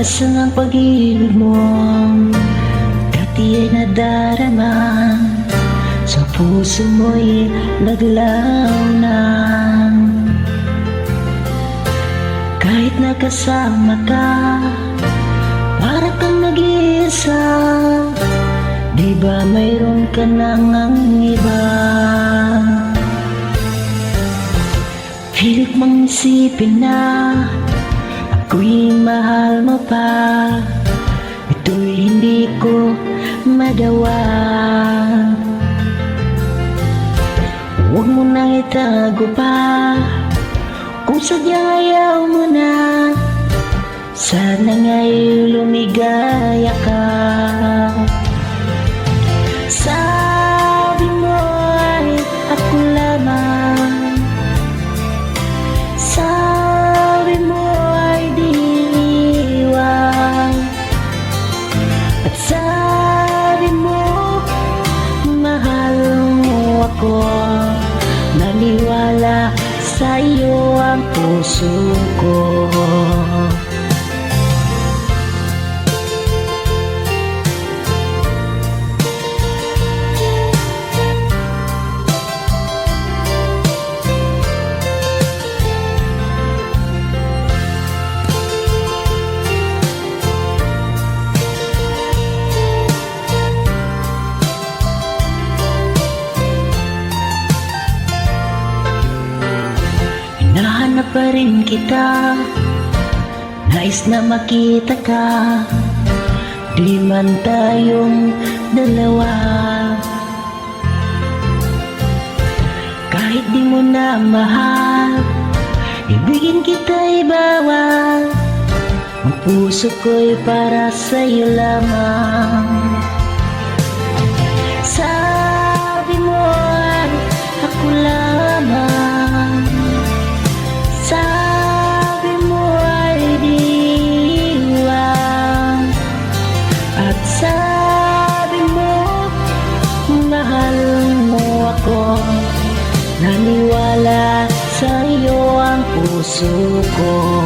Asan ang pag-ibig mo? Dati ay nadarama, sa puso mo'y naglaw na. Kahit nakasama ka, para kang nag-iisa. Di ba mayroon ka nang ang iba? Pilit mong isipin na ako'y mahal mo pa. Ito'y hindi ko madawa. Huwag mo nang itago pa, kung sadyang ayaw mo na. Sana nga'y lumigaya ka. Sabi mo ay ako lamang, sabi mo ay di iwan, at sabi mo mahal mo ako. Naniwala sa iyo ang puso ko. Hinahanap pa rin kita, nais na makita ka. Di man tayong dalawa, kahit di mo na mahal, ibigin kita'y bawal. Ang puso ko'y para sa'yo lamang. Sabi mo ay ako lamang, sabi mo ay diwan, at sabi mo mahal mo ako. Naniwala sa iyo ang puso ko.